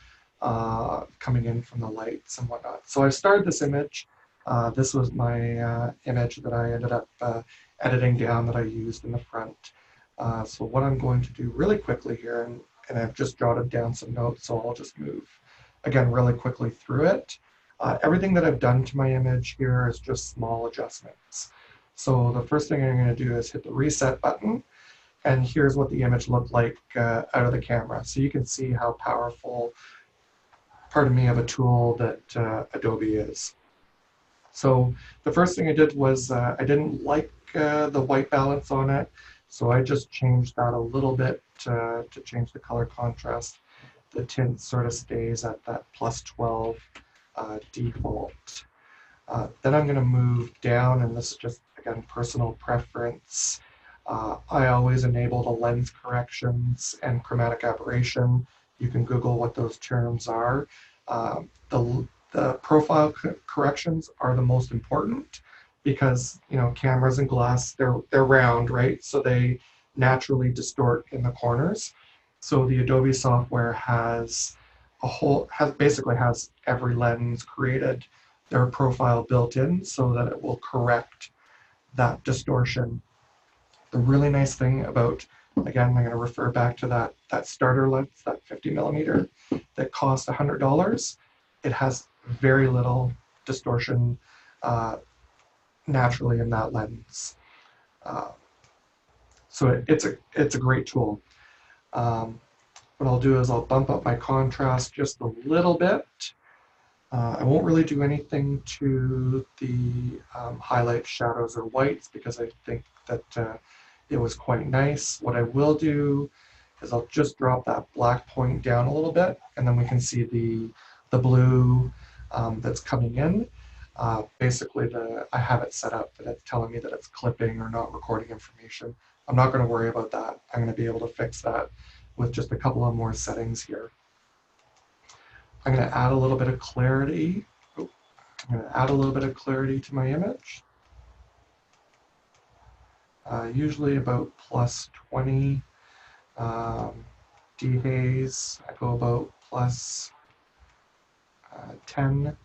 coming in from the lights and whatnot. So I started this image. This was my image that I ended up editing down that I used in the front. So what I'm going to do really quickly here, and I've just jotted down some notes, so I'll just move again really quickly through it. Everything that I've done to my image here is just small adjustments. So the first thing I'm going to do is hit the reset button, and here's what the image looked like out of the camera. So you can see how powerful, pardon me, of a tool that Adobe is. So the first thing I did was I didn't like the white balance on it, so I just changed that a little bit to change the color contrast. the tint sort of stays at that plus 12 default. Then I'm going to move down, and this is just, again, personal preference. I always enable the lens corrections and chromatic aberration. You can Google what those terms are. The profile corrections are the most important because, you know, cameras and glass, they're round, right? So they naturally distort in the corners. So the Adobe software has basically has every lens created, their profile built in so that it will correct that distortion. The really nice thing about, again, I'm going to refer back to that starter lens, that 50 millimeter that cost $100. It has very little distortion naturally in that lens. Uh, so it's a great tool. What I'll do is I'll bump up my contrast just a little bit. I won't really do anything to the highlights, shadows, or whites because I think that it was quite nice. What I will do is I'll just drop that black point down a little bit, and then we can see the blue that's coming in. Basically, I have it set up that it's telling me that it's clipping or not recording information. I'm not going to worry about that. I'm going to be able to fix that with just a couple of more settings here. I'm going to add a little bit of clarity. I'm going to add a little bit of clarity to my image. Usually about plus 20. Dehaze, I go about plus 10.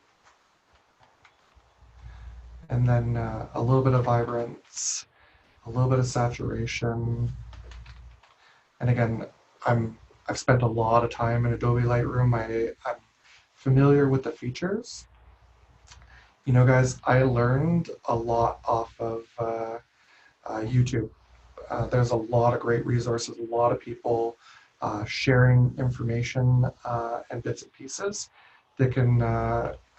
And then a little bit of vibrance, a little bit of saturation. And again, I've spent a lot of time in Adobe Lightroom. I'm familiar with the features. You know, guys, I learned a lot off of YouTube. There's a lot of great resources, a lot of people sharing information and bits and pieces that can,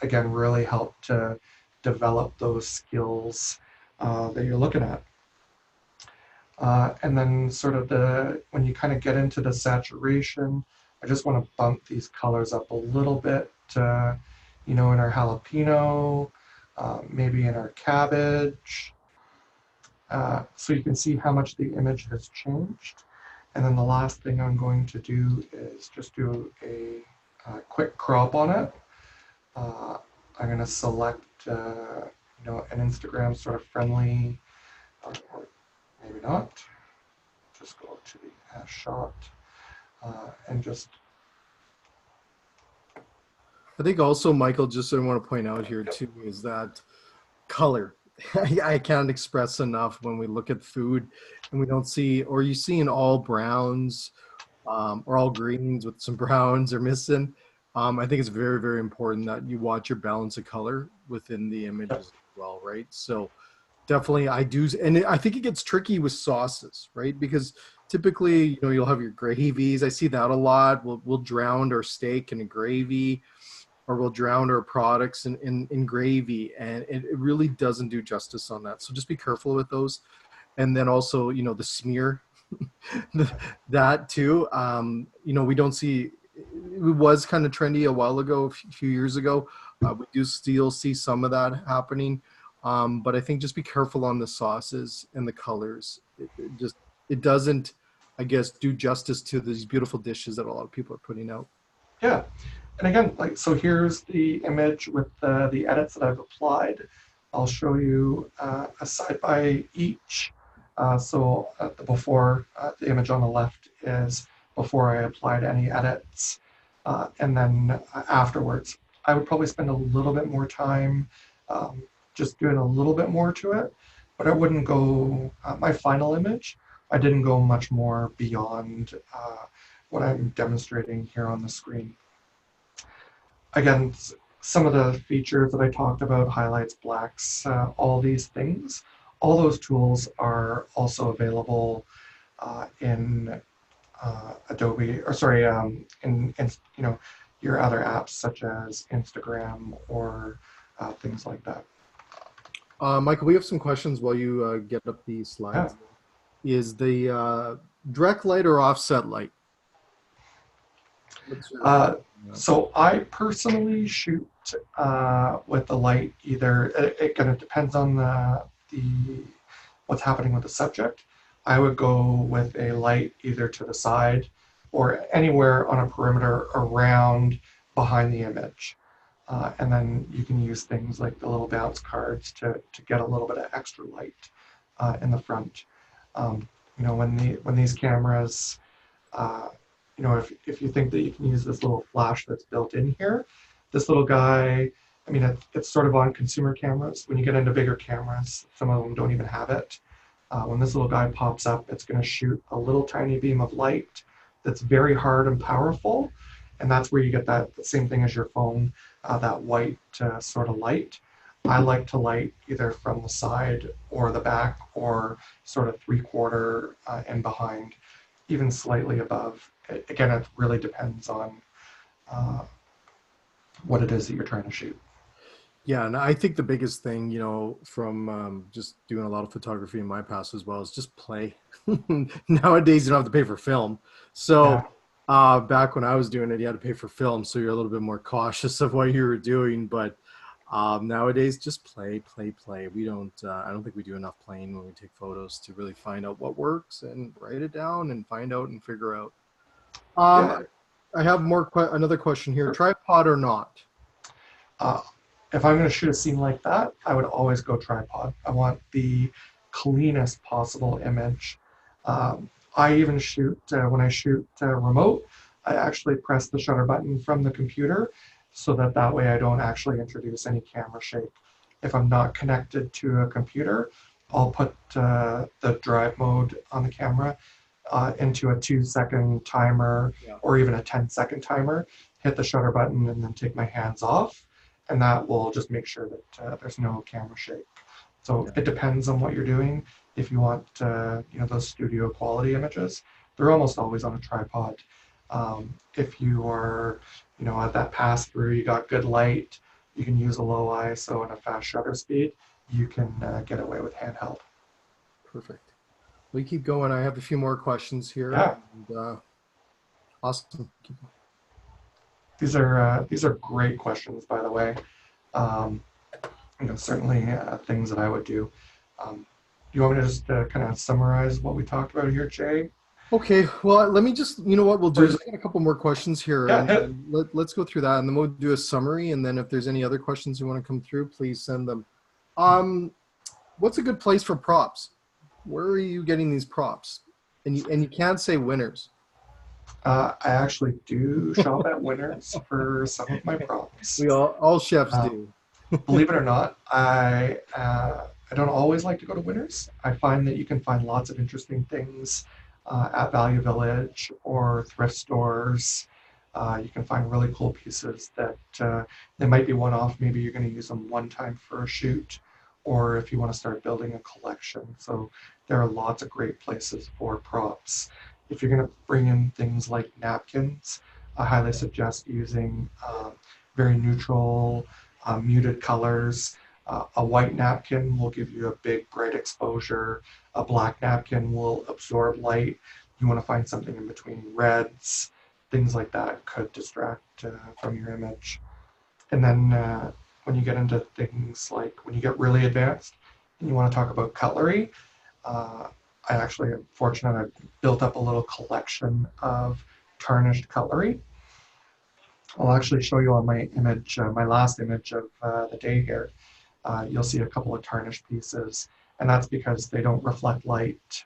again, really help to develop those skills that you're looking at. And then sort of when you kind of get into the saturation, I just want to bump these colors up a little bit, you know, in our jalapeno, maybe in our cabbage. So you can see how much the image has changed. And then the last thing I'm going to do is just do a quick crop on it. I'm going to select, you know, an Instagram sort of friendly, or maybe not. Just go to the shot and just. I think also, Michael, just I want to point out here too, is that color. I can't express enough when we look at food and we don't see, or you see in all browns or all greens with some browns are missing. I think it's very, very important that you watch your balance of color within the images as well, right? So definitely I do. And I think it gets tricky with sauces, right? Because typically, you know, you'll have your gravies. I see that a lot. We'll drown our steak in a gravy, or we'll drown our products in gravy, and it really doesn't do justice on that. So just be careful with those. And then also, you know, the smear, that too. You know, we don't see, it was kind of trendy a while ago, a few years ago. We do still see some of that happening. But I think just be careful on the sauces and the colors. It doesn't, I guess, do justice to these beautiful dishes that a lot of people are putting out. Yeah. And again, like, so here's the image with the edits that I've applied. I'll show you a side by each. So the before, the image on the left is before I applied any edits. And then afterwards, I would probably spend a little bit more time just doing a little bit more to it, but I wouldn't go, my final image, I didn't go much more beyond what I'm demonstrating here on the screen. Again, some of the features that I talked about, highlights, blacks, all these things, all those tools are also available in Adobe, or sorry, in you know, your other apps such as Instagram or things like that. Michael, we have some questions while you get up the Yeah. slides. Is the direct light or offset light? What's your Uh, opinion on that? so I personally shoot with the light either, it kind of depends on the what's happening with the subject. I would go with a light either to the side or anywhere on a perimeter around behind the image. And then you can use things like the little bounce cards to get a little bit of extra light in the front. Um, when these cameras, uh, if you think that you can use this little flash that's built in here, this little guy, I mean, it's sort of on consumer cameras. When you get into bigger cameras, some of them don't even have it. When this little guy pops up, it's going to shoot a little tiny beam of light that's very hard and powerful. And that's where you get that the same thing as your phone, that white sort of light. I like to light either from the side or the back or sort of 3/4 and behind, even slightly above. Again, it really depends on uh, what it is that you're trying to shoot. Yeah, and I think the biggest thing, from just doing a lot of photography in my past as well, is just play. Nowadays, you don't have to pay for film. Yeah, So back when I was doing it, you had to pay for film, so you're a little bit more cautious of what you were doing. But nowadays, just play, play, play. We don't. I don't think we do enough playing when we take photos to really find out what works and write it down and find out and figure out. Um, yeah. I have another question here: tripod or not? Uh, if I'm going to shoot a scene like that, I would always go tripod. I want the cleanest possible image. I even shoot, when I shoot remote, I actually press the shutter button from the computer so that that way I don't actually introduce any camera shake. If I'm not connected to a computer, I'll put the drive mode on the camera into a 2-second timer Yeah. or even a 10-second timer, hit the shutter button, and then take my hands off. And that will just make sure that there's no camera shake. So Yeah. it depends on what you're doing. If you want, those studio quality images, they're almost always on a tripod. If you are, at that pass through, you got good light, you can use a low ISO and a fast shutter speed, you can get away with handheld. Perfect. We keep going. I have a few more questions here. Yeah, And, awesome. these are great questions, by the way. Um, certainly things that I would do. Do you want me to just kind of summarize what we talked about here, Jay? Okay. Well, let me just, what we'll do Or is is, I got a couple more questions here, yeah, and hit. let's go through that, and then we'll do a summary. And then if there's any other questions you want to come through, please send them. Um, what's a good place for props? Where are you getting these props? And you can't say winners. I actually do shop at Winners for some of my props. We all chefs Uh, do. Believe it or not, I don't always like to go to Winners. I find that you can find lots of interesting things at Value Village or thrift stores. You can find really cool pieces that they might be one off. Maybe you're going to use them one time for a shoot, or if you want to start building a collection. So there are lots of great places for props. If you're going to bring in things like napkins, I highly suggest using very neutral muted colors. A white napkin will give you a big bright exposure. A black napkin will absorb light. You want to find something in between reds, things like that could distract from your image. And then when you get into things like when you get really advanced and you want to talk about cutlery, uh, I actually am fortunate I've built up a little collection of tarnished cutlery. I'll actually show you on my image, my last image of the day here. You'll see a couple of tarnished pieces, and that's because they don't reflect light.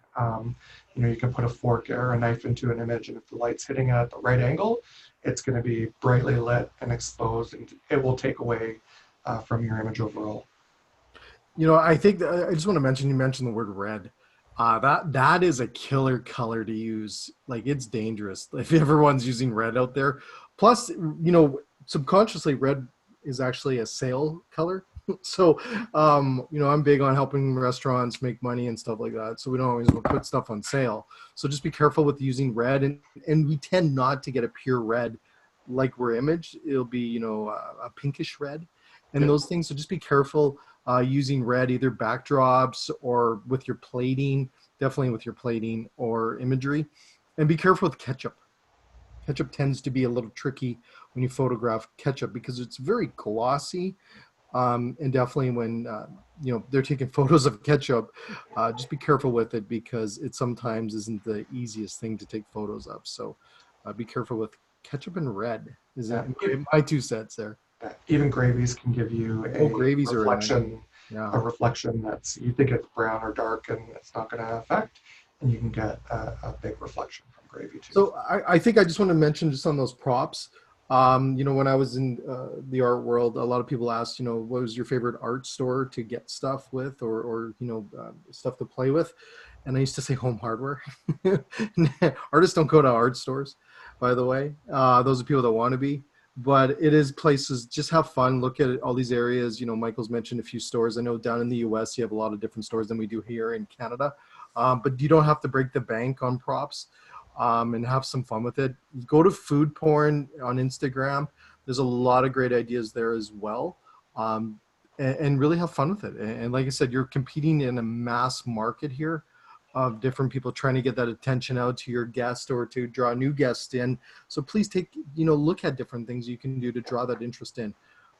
You can put a fork or a knife into an image, and if the light's hitting it at the right angle, it's going to be brightly lit and exposed, and it will take away from your image overall. I think I just want to mention you mentioned the word red. That is a killer color to use. Like it's dangerous if everyone's using red out there. Plus, subconsciously, red is actually a sale color. So, I'm big on helping restaurants make money and stuff like that. So we don't always put stuff on sale. So just be careful with using red, and we tend not to get a pure red like we're imaged. It'll be a pinkish red, and Yeah. those things. So just be careful using red, either backdrops or with your plating, definitely with your plating or imagery. And be careful with ketchup. Ketchup tends to be a little tricky when you photograph ketchup because it's very glossy. And definitely when they're taking photos of ketchup, just be careful with it because it sometimes isn't the easiest thing to take photos of. So be careful with ketchup and red. Is Yeah, it my 2 cents there? even gravies can give you Oh, gravies are in there. a Yeah. reflection that's, you think it's brown or dark and it's not going to affect, and you can get a big reflection from gravy too. So I think I just want to mention just on those props. When I was in the art world, a lot of people asked, what was your favorite art store to get stuff with, or stuff to play with, and I used to say Home Hardware. Artists don't go to art stores, by the way. Those are people that want to be, but it is places. Just have fun. Look at all these areas. Michael's mentioned a few stores. I know down in the U.S. you have a lot of different stores than we do here in Canada, but you don't have to break the bank on props and have some fun with it. Go to food porn on Instagram. There's a lot of great ideas there as well. And really have fun with it. And like I said, you're competing in a mass market here of different people trying to get that attention out to your guest or to draw new guests in. So please look at different things you can do to draw that interest in.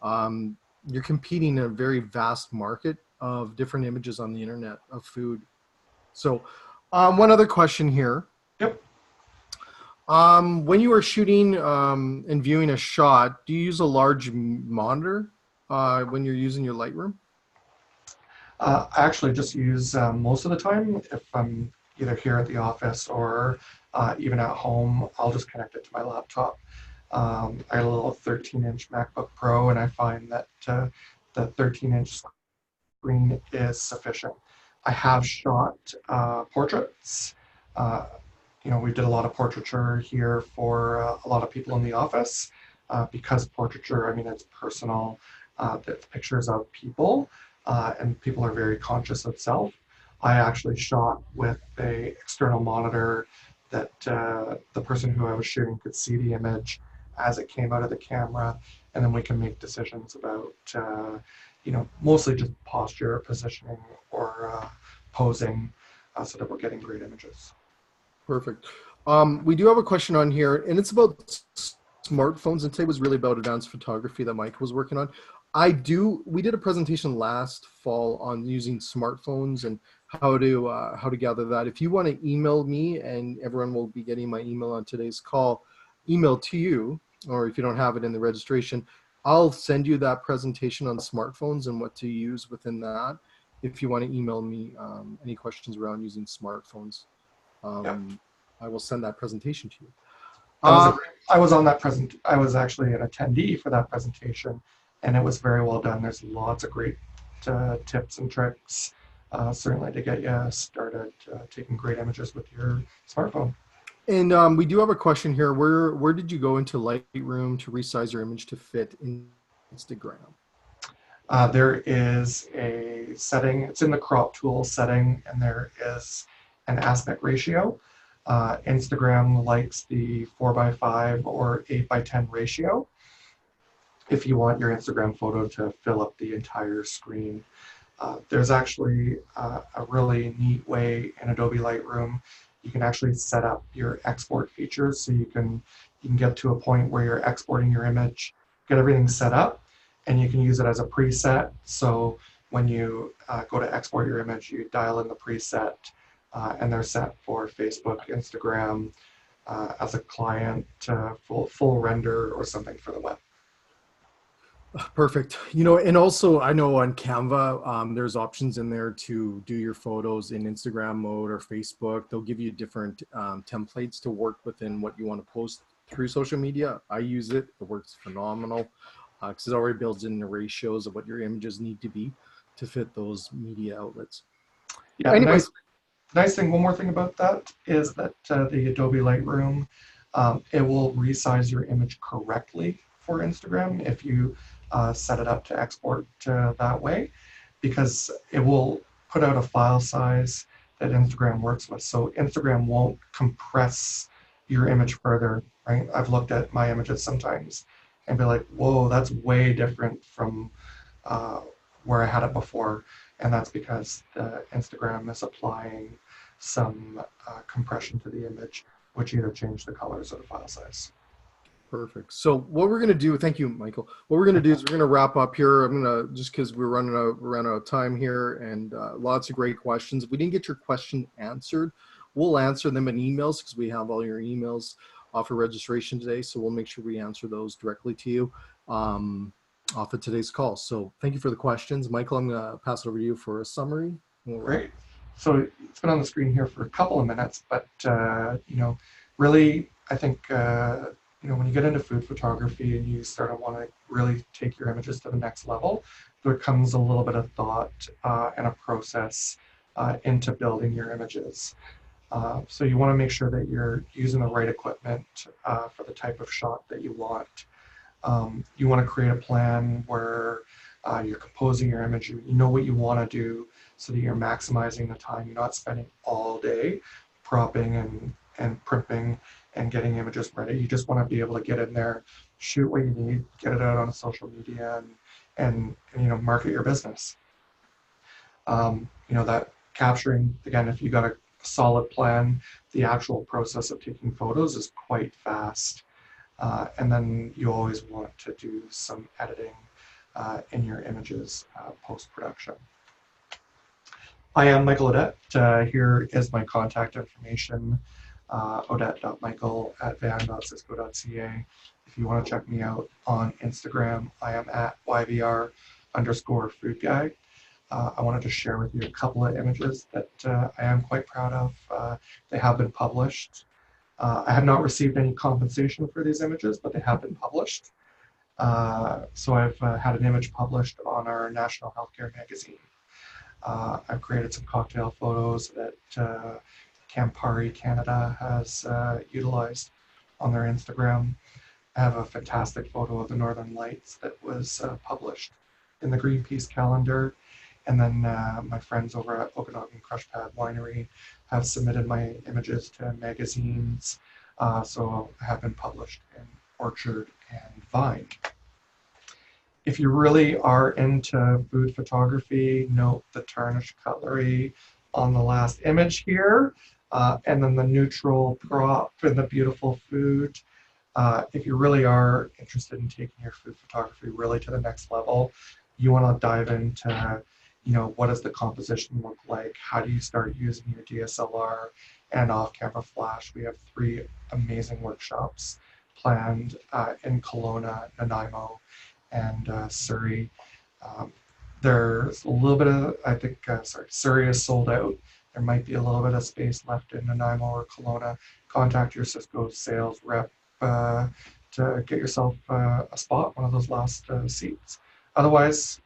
You're competing in a very vast market of different images on the internet of food. So one other question here. Yep. When you are shooting and viewing a shot, do you use a large monitor when you're using your Lightroom? I actually just use most of the time, if I'm either here at the office or even at home, I'll just connect it to my laptop. I have a little 13-inch MacBook Pro, and I find that the 13-inch screen is sufficient. I have shot portraits. Uh, we did a lot of portraiture here for a lot of people in the office because portraiture, I mean, it's personal. It's pictures of people, and people are very conscious of self. I actually shot with a external monitor that the person who I was shooting could see the image as it came out of the camera, and then we can make decisions about, mostly just posture, positioning, or posing, so that we're getting great images. Perfect. We do have a question on here, and it's about smartphones, and today was really about advanced photography that Mike was working on. We did a presentation last fall on using smartphones and how to gather that. If you want to email me, and everyone will be getting my email on today's call, email to you, or if you don't have it in the registration, I'll send you that presentation on smartphones and what to use within that. If you want to email me any questions around using smartphones, Yeah. I will send that presentation to you. That was a great, I was on that present. I was actually an attendee for that presentation, and it was very well done. There's lots of great tips and tricks, certainly to get you started taking great images with your smartphone. And we do have a question here. Where did you go into Lightroom to resize your image to fit in Instagram? There is a setting. It's in the crop tool setting, and there is an aspect ratio. Instagram likes the 4:5 or 8:10 ratio if you want your Instagram photo to fill up the entire screen. There's actually a really neat way in Adobe Lightroom. You can actually set up your export features, so you can get to a point where you're exporting your image, get everything set up, and you can use it as a preset. So when you go to export your image, you dial in the preset, and they're set for Facebook, Instagram, as a client, full render or something for the web. Perfect. And also I know on Canva, there's options in there to do your photos in Instagram mode or Facebook. They'll give you different templates to work within what you want to post through social media. I use it. It works phenomenal because it already builds in the ratios of what your images need to be to fit those media outlets. Yeah, Anyways, nice thing, one more thing about that is that the Adobe Lightroom, it will resize your image correctly for Instagram if you set it up to export that way, because it will put out a file size that Instagram works with. So Instagram won't compress your image further, right? I've looked at my images sometimes and be like, whoa, that's way different from uh, where I had it before. And that's because Instagram is applying some compression to the image. which either change the colors or the file size. Perfect. So what we're going to do, thank you, Michael. What we're going to do is we're going to wrap up here. I'm going to, just because we're running out of time here, and lots of great questions. If we didn't get your question answered, we'll answer them in emails because we have all your emails for registration today. So we'll make sure we answer those directly to you off of today's call. So thank you for the questions. Michael, I'm going to pass it over to you for a summary. Great. So it's been on the screen here for a couple of minutes, but really, I think when you get into food photography and you start to want to really take your images to the next level, there comes a little bit of thought and a process into building your images. So you want to make sure that you're using the right equipment for the type of shot that you want. You want to create a plan where you're composing your image, you know what you want to do so that you're maximizing the time. You're not spending all day propping and primping and getting images ready. You just want to be able to get in there, shoot what you need, get it out on social media, and market your business. That capturing, again, if you got a solid plan, the actual process of taking photos is quite fast. And then you always want to do some editing in your images post-production. I am Michael Odette. Here is my contact information, odette.michael@van.cisco.ca. If you want to check me out on Instagram, I am at YVR_food guy. I wanted to share with you a couple of images that I am quite proud of. They have been published. I have not received any compensation for these images, but they have been published. So I've had an image published on our National Healthcare magazine. I've created some cocktail photos that Campari Canada has utilized on their Instagram. I have a fantastic photo of the Northern Lights that was published in the Greenpeace calendar. And then my friends over at Okanagan Crush Pad Winery have submitted my images to magazines. So I have been published in Orchard and Vine. If you really are into food photography, note the tarnished cutlery on the last image here, and then the neutral prop and the beautiful food. If you really are interested in taking your food photography really to the next level, you want to dive into, what does the composition look like? How do you start using your DSLR and off-camera flash? We have 3 amazing workshops planned in Kelowna, Nanaimo, and Surrey. There's a little bit of, Surrey is sold out. There might be a little bit of space left in Nanaimo or Kelowna. Contact your Cisco sales rep to get yourself a spot, one of those last seats. Otherwise,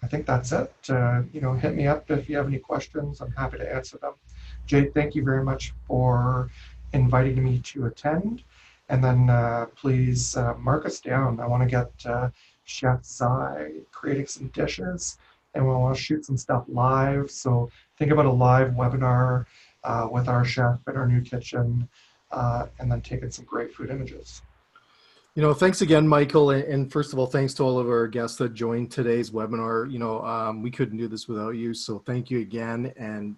I think that's it. Hit me up if you have any questions. I'm happy to answer them. Jay, thank you very much for inviting me to attend. And then please mark us down. I want to get Chef Zai creating some dishes, and we want to shoot some stuff live. So think about a live webinar with our chef in our new kitchen, and then taking some great food images. Thanks again, Michael. And first of all, thanks to all of our guests that joined today's webinar. We couldn't do this without you. So thank you again. And,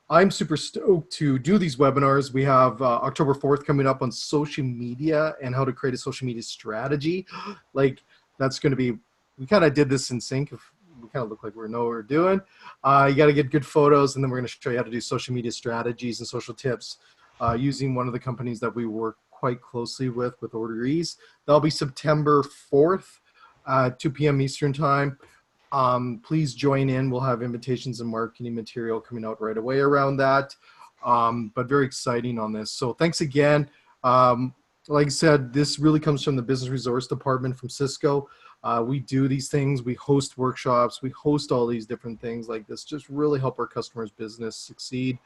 I'm super stoked to do these webinars. We have October 4th coming up on social media and how to create a social media strategy. That's going to be, we kind of did this in sync. We kind of look like we know what we're doing. You got to get good photos, and then we're going to show you how to do social media strategies and social tips using one of the companies that we work quite closely with Order-Ease. That'll be September 4th, 2 p.m. Eastern time. Please join in. We'll have invitations and marketing material coming out right away around that. But very exciting on this. So thanks again. Like I said, this really comes from the Business Resource Department from Cisco. We do these things. We host workshops. We host all these different things like this. Just really help our customers' business succeed.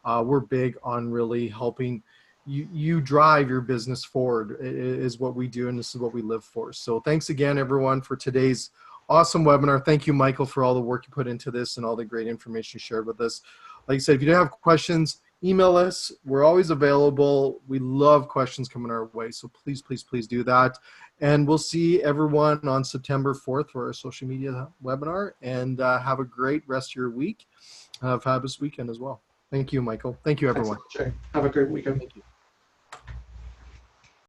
We're big on really helping you drive your business forward is what we do, and this is what we live for. So thanks again, everyone, for today's awesome webinar. Thank you, Michael, for all the work you put into this and all the great information you shared with us. Like I said, if you do have questions, email us. We're always available. We love questions coming our way. So please, please, please do that. And we'll see everyone on September 4th for our social media webinar. And have a great rest of your week. Have a fabulous weekend as well. Thank you, Michael. Thank you, everyone. Thanks, Jay. Have a great weekend. Thank you.